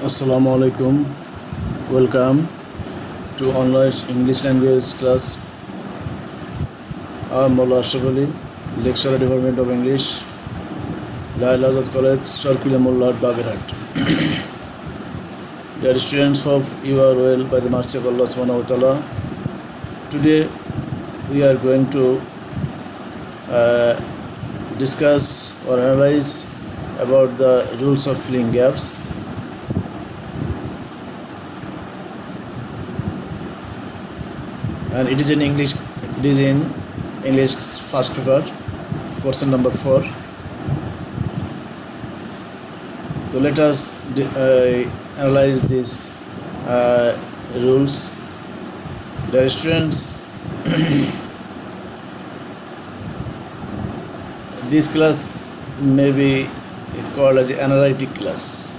Assalamu alaikum. Welcome to online English language class. I am Mullah Ashraf Ali, Lecturer Department of English, Laila Azad College, Sharkila Mullah, Bagherhat. Dear students, hope you are well by the mercy of Allah subhanahu wa ta'ala. Today we are going to discuss or analyze about the rules of filling gaps. And it is in English. It is in English first paper, question number 4. So let us analyze these rules. Dear students, this class may be called as an analytic class.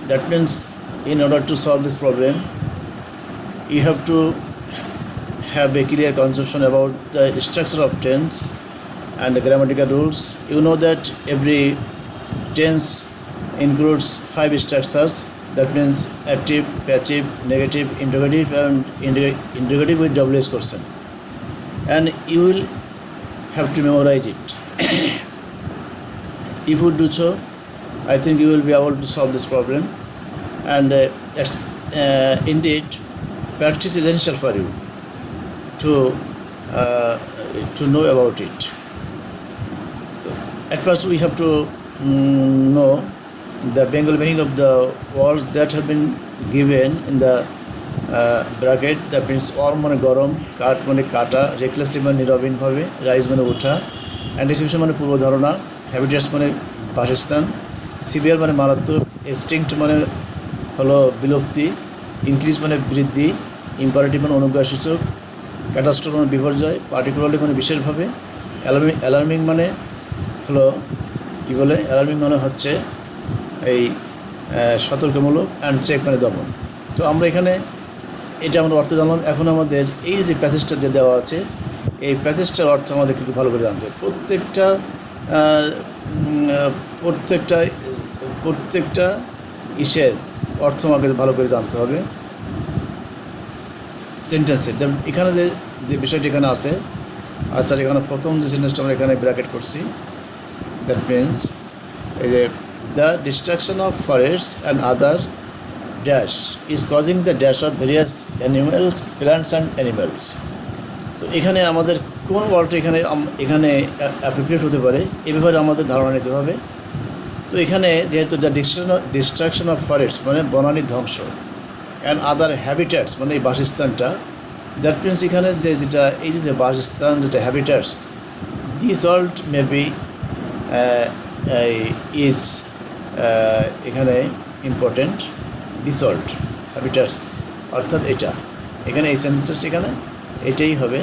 That means in order to solve this problem, you have to have a clear conception about the structure of tense and the grammatical rules. You know that every tense includes 5 structures. That means active, passive, negative, interrogative, and interrogative with WH question. And you will have to memorize it. If you do so, I think you will be able to solve this problem. And indeed, practice is essential for you to know about it. So at first we have to know the Bengali meaning of the words that have been given in the bracket. That means or mane gorom, kat mane kata, recklessly mane nirobin bhabe, rise mane utha, anticipation mane purbo dharona, habitus mane basistan, severe mane marattok, extinct mane holo bilokti, increase মানে বৃদ্ধি, imperative মানে অনুজ্ঞা সূচক, catastrophe মানে বিপর্যয়, particularly মানে বিশেষভাবে, alarming মানে হলো কি বলে, অ্যালার্মিং মানে হচ্ছে এই সতর্কমূলক, অ্যান্ড চেক মানে দমন। তো আমরা এখানে এটা আমরা অর্থ জানলাম। এখন আমাদের এই যে প্যাসেজটা যে দেওয়া আছে, এই প্যাসেজটার অর্থ আমাদের কিন্তু ভালো করে জানতে হবে। প্রত্যেকটা ইসের অর্থ আমাকে ভালো করে জানতে হবে। সেন্টেন্সে যেমন এখানে যে বিষয়টি এখানে আছে, আচ্ছা এখানে প্রথম যে সেন্টেন্সটা আমরা এখানে ব্র্যাকেট করছি, দ্যাট মিনস এই যে the destruction of forests and other dash is causing the dash of various animals, plants and animals. তো এখানে আমাদের কোন ওয়ার্ডটা এখানে অ্যাপ্রোপ্রিয়েট হতে পারে এ ব্যাপারে আমাদের ধারণা নিতে হবে। তো এখানে যেহেতু দ্য ডিস্ট্রাকশন অফ ফরেস্ট মানে বনানীর ধ্বংস, অ্যান্ড আদার হ্যাবিট্যাটস মানে এই বাসস্থানটা, দ্যাট মিনস এখানে যেটা এই যে বাসস্থান যেটা habitats, this world may be is এখানে ইম্পর্টেন্ট। দিস ওয়ার্ল্ড হ্যাবিট্যাটস অর্থাৎ এখানে এই সেন্টেন্সটা এখানে এটাই হবে।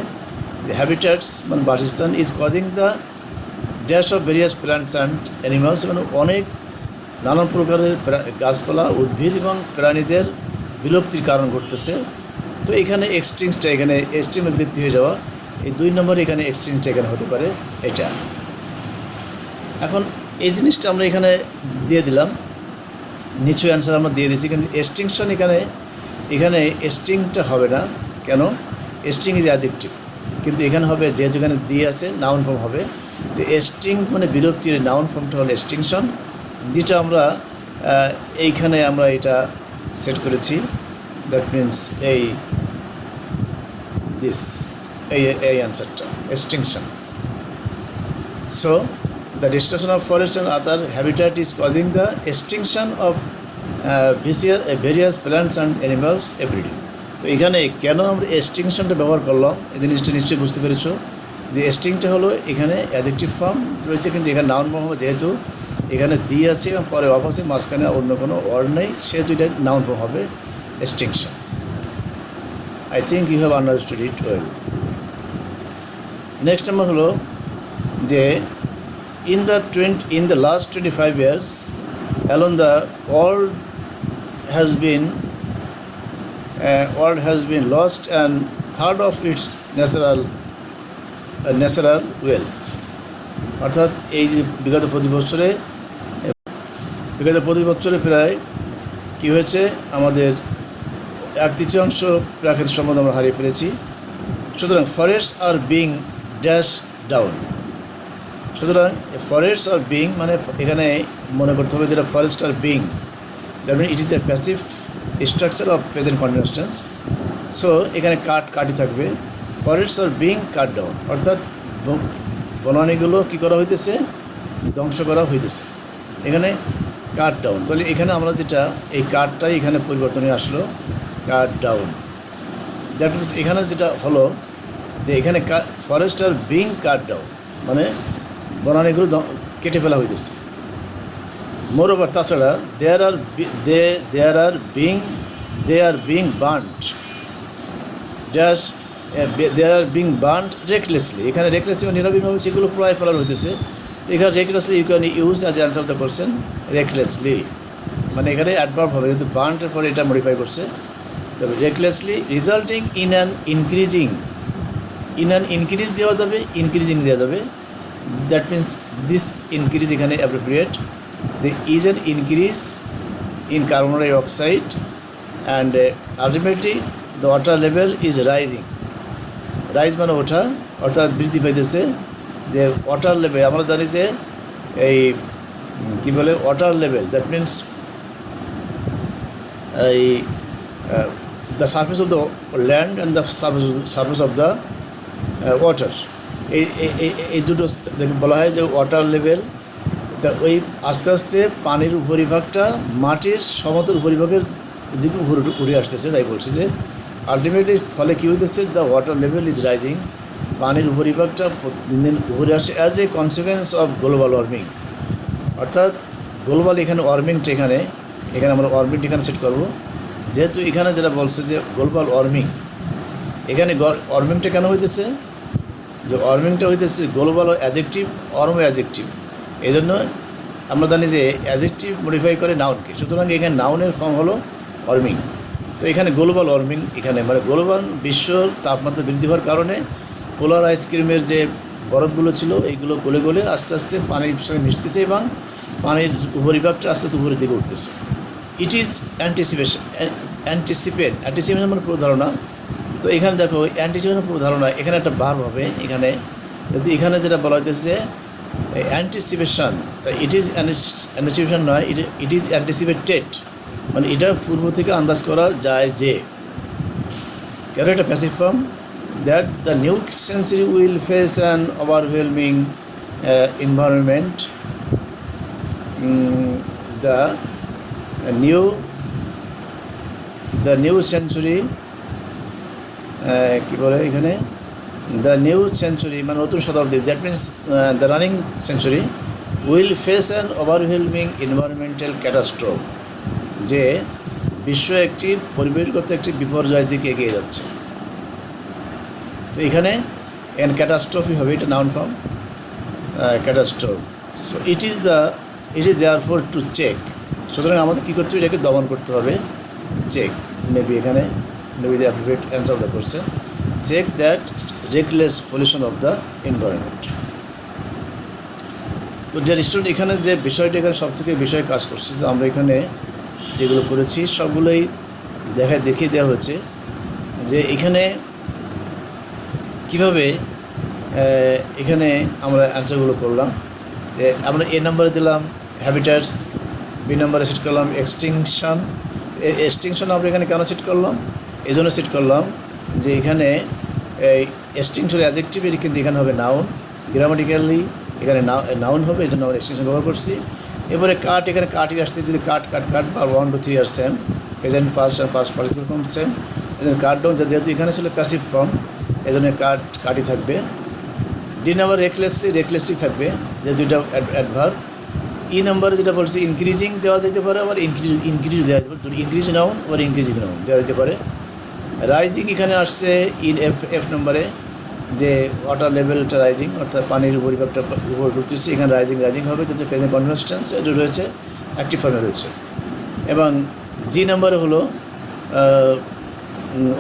দ্য হ্যাবিট্যাটস মানে বাসস্থান is causing the dash of various plants and animals মানে অনেক নানান প্রকারের গাছপালা, উদ্ভিদ এবং প্রাণীদের বিলুপ্তির কারণ ঘটতেছে। তো এখানে এক্সটিংসটা এখানে এক্সট্রিমে বিলুপ্তি হয়ে যাওয়া, এই 2 নম্বরে এখানে এক্সটিংসটা এখানে হতে পারে এটা। এখন এই জিনিসটা আমরা এখানে দিয়ে দিলাম, নিচু অ্যান্সার আমরা দিয়ে দিচ্ছি, কিন্তু এক্সটিংশন এখানে এক্সটিংটা হবে না। কেন? এক্সটিং ইজ অ্যাডজেক্টিভ, কিন্তু এখানে হবে যেহেতু এখানে দিয়ে আছে নাউন ফর্ম হবে। তো এক্সটিং মানে বিলুপ্তির নাউন ফর্মটা হলো এক্সটিংশন, যেটা আমরা এইখানে আমরা এটা সেট করেছি। দ্যাট মিনস এই অ্যান্সারটা extinction. So the destruction of forest and other habitat is causing the extinction of various plants and animals everyday. তো এখানে কেন আমরা এক্সটিংশনটা ব্যবহার করলাম এই জিনিসটা নিশ্চয়ই বুঝতে পেরেছো, যে এক্সটিংটা হলো এখানে অ্যাডজেক্টিভ ফর্ম রয়েছে, কিন্তু এখানে নাউন ফর্ম হবে, যেহেতু এখানে দিয়ে আছে এবং পরে অফ আছে, মাঝখানে অন্য কোনো ওয়ার্ড নেই, সেহেতু এটা নাউন ফর্ম হবে extinction. I think you have understood it well. Next number হলো যে in the last 25 years alone the world has been lost and third of its natural wealth, অর্থাৎ এই যে বিগত 25 বছরে বিগত 25 বছরে প্রায় কী হয়েছে, আমাদের 1/3 প্রাকৃতিক সম্পদ আমরা হারিয়ে ফেলেছি। সুতরাং forests are being dash down. সুতরাং ফরেস্টস আর বিং মানে এখানে মনে করতে হবে যেটা forest are being, that mean it is a passive structure of present continuous tense. So এখানে কাটি থাকবে, forests are being cut down, অর্থাৎ বনানীগুলো কী করা হইতেছে, ধ্বংস করা হইতেছে। এখানে কাট ডাউন, তাহলে এখানে আমরা যেটা এই কাটটাই এখানে পরিবর্তনে আসলো, কাট ডাউন। দ্যাট মিনস এখানে যেটা হলো যে এখানে forest are being cut down মানে বনানীগুলো কেটে ফেলা হইতেছে। মোরওভার তাছাড়া they are being burned dash they are being burned recklessly. এখানে রেকলেসলি বা নিরবিভাবে সেগুলো প্রায় ফেলানো হইতেছে। এখানে recklessly you can use as answer the question recklessly, মানে এখানে অ্যাডভার্ব হবে, কিন্তু বার্নডের পরে এটা মডিফাই করছে। তবে রেকলেসলি রিজাল্টিং ইন অ্যান ইনক্রিজ দেওয়া যাবে, ইনক্রিজিং দেওয়া যাবে। দ্যাট মিনস দিস ইনক্রিজ এখানে appropriate. The is an increase in carbon die oxide and ultimately the water level is rising. Rise মানে ওঠা, অর্থাৎ বৃদ্ধি পাইতেছে। যে ওয়াটার লেভেল আমরা জানি যে এই কী বলে ওয়াটার লেভেল, দ্যাট মিনস এই the surface of the land and the surface of the water, এই দুটো বলা হয় যে ওয়াটার লেভেল। তা ওই আস্তে আস্তে পানির উপরিভাগটা মাটির সমতল উপরিভাগের দিকে উঠে আসতেছে। তাই বলছি যে আলটিমেটলি ফলে কী হইতেছে, the water level is rising, পানির উপরিভাগটা দিন দিন উপরে আসে as a consequence of global warming. অর্থাৎ গ্লোবাল এখানে ওয়ার্মিংটা এখানে আমরা ওয়ার্মিংটা এখানে সেট করবো, যেহেতু এখানে যেটা বলছে যে গ্লোবাল ওয়ার্মিং, এখানে ওয়ার্মিংটা কেন হইতেছে, যে ওয়ার্মিংটা হইতেছে গ্লোবাল অ্যাডজেক্টিভ, ওয়ার্ম অ্যাডজেক্টিভ। এই জন্য আমরা জানি যে অ্যাডজেক্টিভ মডিফাই করে নাউনকে, সুতরাং এখানে নাউনের ফর্ম হলো ওয়ার্মিং। তো এখানে গ্লোবাল ওয়ার্মিং, এখানে মানে গ্লোবাল বিশ্ব তাপমাত্রা বৃদ্ধি হওয়ার কারণে পোলার আইসক্রিমের যে বরফগুলো ছিল এইগুলো গলে গলে আস্তে আস্তে পানির সঙ্গে মিশতেছে এবং পানির উপরিভাগটা আস্তে আস্তে উপরের দিকে উঠতেছে। ইট ইজ অ্যান্টিসিপেশন মানে পুরো ধারণা। তো এখানে দেখো অ্যান্টিসিপেশন পুরো ধারণা, এখানে একটা ভার্ব হবে। এখানে যদি এখানে যেটা বলা হইতেছে যে অ্যান্টিসিপেশন, তা ইট ইজ অ্যান্টিসিপেশন নয়, ইট ইজ অ্যান্টিসিপেটেড, মানে এটা পূর্ব থেকে আন্দাজ করা যায় যে। কেন একটা passive form, that the new century will face an overwhelming environment. The new century কি বলে এখানে, the new century মানে নতুন শতাব্দী, that means the running century will face an overwhelming environmental catastrophe, যে বিশ্ব একটি পরিবেশগত একটি বিপর্যয়ের দিকে এগিয়ে যাচ্ছে। তো এখানে ক্যাটাস্ট্রফি হবে, এটা noun form catastrophe. So it is therefore to check. সুতরাং আমাদের কী করতে হবে, এটাকে দমন করতে হবে, চেক। মেবি এখানে maybe the appropriate answer of the question, check that reckless pollution of the environment. তো যে স্টুডেন্ট এখানে যে বিষয়টা এখানে সবথেকে বিষয় কাজ করছে, যে আমরা এখানে যেগুলো করেছি সবগুলোই দেখিয়ে দেওয়া হচ্ছে যে এখানে কীভাবে এখানে আমরা অ্যান্সারগুলো করলাম। আমরা এ নাম্বারে দিলাম হ্যাবিটাটস, বি নাম্বারে সেট করলাম এক্সটিংশন। এক্সটিংশন আমরা এখানে কেন সেট করলাম, এই জন্য সেট করলাম যে এখানে এই এক্সটিংশন অ্যাডজেক্টিভের কিন্তু এখানে হবে নাউন, গ্রামাটিক্যালি এখানে নাউন হবে, এই জন্য আমরা এক্সটিংশন ব্যবহার করছি। এবারে কাট, এখানে কাটই আসতে যদি কাট বা 1 2 3 আর সেম, প্রেজেন্ট পাস্ট আর পাস্ট পার্টিসিপল ফর্ম সেম। এই জন্য কাট ডাউন, যেহেতু এখানে ছিল প্যাসিভ ফর্ম, এই জন্য কাটই থাকবে। ডি নাম্বার রেকলেসলি থাকবে, যে দুইটা অ্যাডভার্ব। ই নাম্বারে যেটা বলছি ইনক্রিজিং দেওয়া যেতে পারে, আবার ইনক্রিজ দেওয়া যেতে পারে, ইনক্রিজ নাউন আবার ইনক্রিজিং নাউন দেওয়া যেতে পারে। রাইজিং এখানে আসছে ইন এফ নম্বরে, যে ওয়াটার লেভেলটা রাইজিং, অর্থাৎ পানির উপরিভাগটা উপর উঠতেছে, এখানে রাইজিং হবে, যাতে প্রেজেন্ট কন্টিনিউয়াস টেন্স এটা রয়েছে, অ্যাক্টিভ ফর্মে রয়েছে। এবং জি নাম্বারে হলো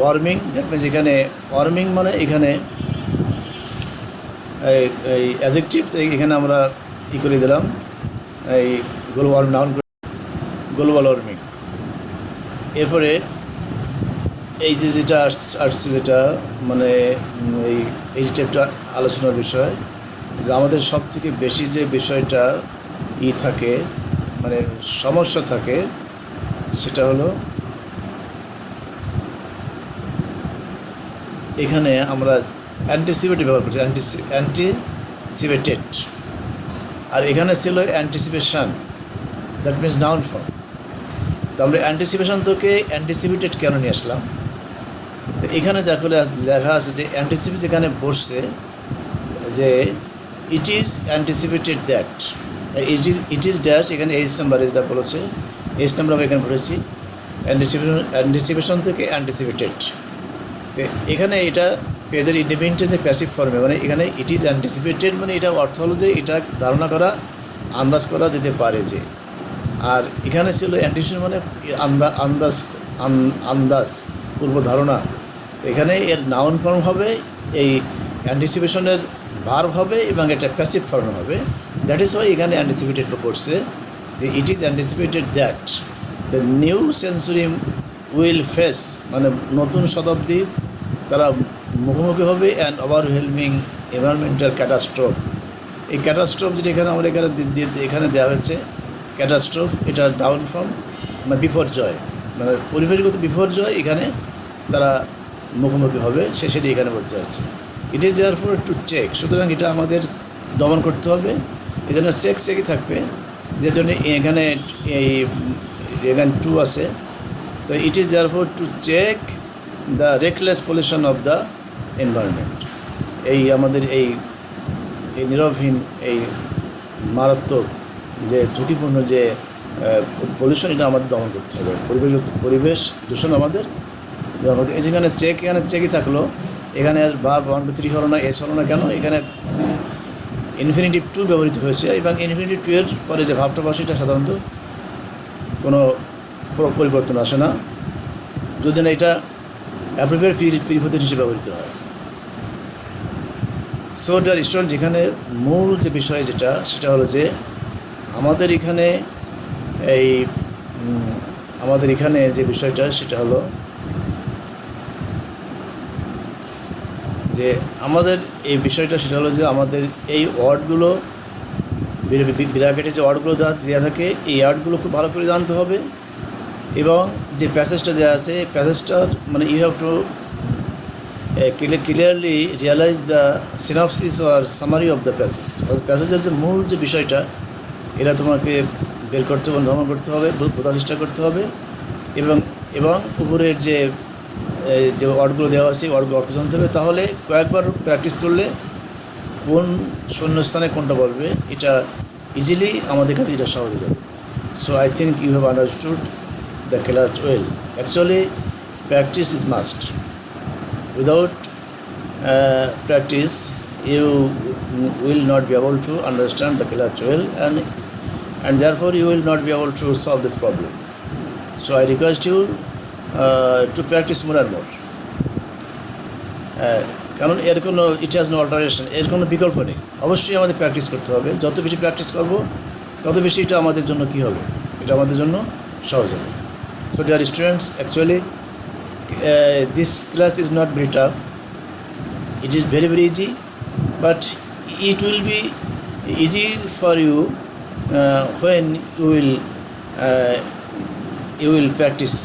ওয়ার্মিং, দ্যাট মিনস এখানে ওয়ার্মিং মানে এখানে এই অ্যাডজেক্টিভ, এখানে আমরা করে দিলাম এই গ্লোবাল নাউন গ্লোবাল ওয়ার্মিং। এরপরে এই যে যেটা আসছে যেটা মানে এই টাইপটা আলোচনার বিষয়, যে আমাদের সব থেকে বেশি যে বিষয়টা থাকে মানে সমস্যা থাকে, সেটা হলো এখানে আমরা অ্যান্টিসিপেটিভ ব্যবহার করছি, অ্যান্টিসিপেটেড, আর এখানে ছিল anticipation, that means noun form. তো আমরা অ্যান্টিসিপেশন থেকে অ্যান্টিসিপেটেড কেন নিয়ে আসলাম? তো এখানে দেখো লেখা আছে যে অ্যান্টিসিপেট এখানে বসছে যে it is anticipated that, it is dash, এখানে এইচ নাম্বারে যেটা বলেছে, এইচ নাম্বার আমরা এখানে বলেছি অ্যান্টিসিপেশন থেকে অ্যান্টিসিপেটেড। তো এখানে এটা পেজের ইন্ডিপেন্ডেন্ট যে প্যাসিভ ফর্মে, মানে এখানে ইট ইজ অ্যান্টিসিপেটেড মানে এটা অর্থ হলো যে এটা ধারণা করা, আন্দাজ করা যেতে পারে যে। আর এখানে ছিল অ্যান্টিসিপেশন মানে আন্দাজ পূর্ব ধারণা। তো এখানে এর নাউন ফর্ম হবে, এই অ্যান্টিসিপেশনের ভার্ব হবে এবং এটা প্যাসিভ ফর্ম হবে। দ্যাট ইজ ওয়াই এখানে অ্যান্টিসিপেটেড করছে, it is anticipated that the new century will face, মানে নতুন শতাব্দী তারা মুখোমুখি হবে অ্যান্ড ওভারওয়েলমিং এনভায়রনমেন্টাল ক্যাটাস্ট্রোফ। এই ক্যাটাস্ট্রোফ যেটা এখানে দেওয়া হয়েছে ক্যাটাস্ট্রোফ, এটা ডাউন ফ্রম মানে বিপর্যয়, মানে পরিবেশগত বিপর্যয় এখানে তারা মুখোমুখি হবে, সেটি এখানে বলতে চাচ্ছে। It is therefore to check, সুতরাং এটা আমাদের দমন করতে হবে, এই জন্য চেকই থাকবে, যে জন্য এখানে টু আছে। তো it is therefore to check the reckless pollution of the environment. এই আমাদের এই নীরবহীন এই মারাত্মক যে ঝুঁকিপূর্ণ যে পলিউশন, এটা আমাদের দমন করতে হবে, পরিবেশ দূষণ আমাদের দমন করতে। এই যেখানে এখানে চেকই থাকলো, এখানে আর ভার্ব 1 2 3 হলো না, এস হলো না কেন? এখানে ইনফিনিটিভ টু ব্যবহৃত হয়েছে এবং ইনফিনিটিভ টু এর পরে যে ভাবটা বসে এটা সাধারণত কোনো পরিবর্তন আসে না, যদি না এটা অ্যাপ্রোপ্রিয়েট প্রিপোজিশন হিসেবে ব্যবহৃত হয়। সো ডিয়ার স্টুডেন্ট, যেখানে মূল যে বিষয় যেটা, সেটা হলো যে আমাদের এখানে যে বিষয়টা, সেটা হলো যে আমাদের এই বিষয়টা, সেটা হলো যে আমাদের এই ওয়ার্ডগুলো, ব্র্যাকেটে যে ওয়ার্ডগুলো দেওয়া থাকে, এই ওয়ার্ডগুলো খুব ভালো করে জানতে হবে। এবং যে প্যাসেজটা দেওয়া আছে, প্যাসেজটার মানে you have to clearly realise the synopsis or summary of the passage. প্যাসেজের যে মূল যে বিষয়টা, এটা তোমাকে বের করতে হবে, ধারণা করতে হবে, বোঝার চেষ্টা করতে হবে। এবং উপরের যে ওয়ার্ডগুলো দেওয়া আছে, ওয়ার্ডগুলো অর্থ জানতে হবে। তাহলে কয়েকবার প্র্যাকটিস করলে কোন শূন্যস্থানে কোনটা বলবে, এটা ইজিলি আমাদের কাছে এটা সহজ হয়ে যাবে। So I think you have understood the class well. Actually, practice is must. Without practice, you will not be able to understand the class well, and therefore you will not be able to solve this problem. So I request you to practice more and more. কারণ এর কোনো it has no alteration, এর কোনো বিকল্প নেই। অবশ্যই আমাদের practice করতে হবে। যত বেশি প্র্যাকটিস করব, তত বেশি এটা আমাদের জন্য কী হবে, এটা আমাদের জন্য সহজ হবে। So dear students, actually this class is not very tough. It is very easy, but it will be easy for you when you will practice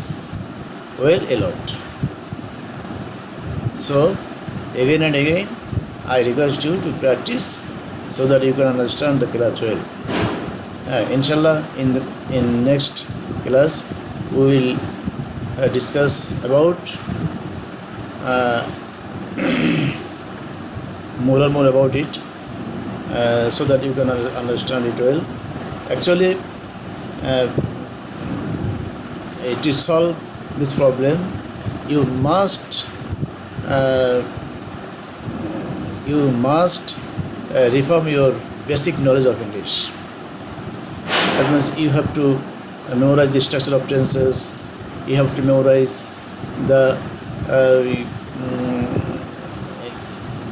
well a lot. So again and again I request you to practice so that you can understand the class well. Inshallah, in next class we will discuss about more and more about it, so that you can understand it well. Actually, to solve this problem, you must reform your basic knowledge of English. That means you have to memorize the structure of tenses, you have to memorize the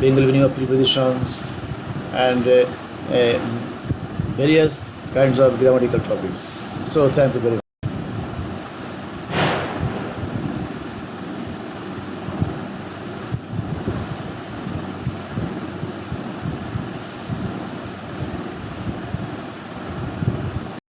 Bengali meaning of prepositions, and various kinds of grammatical topics. So thank you very much.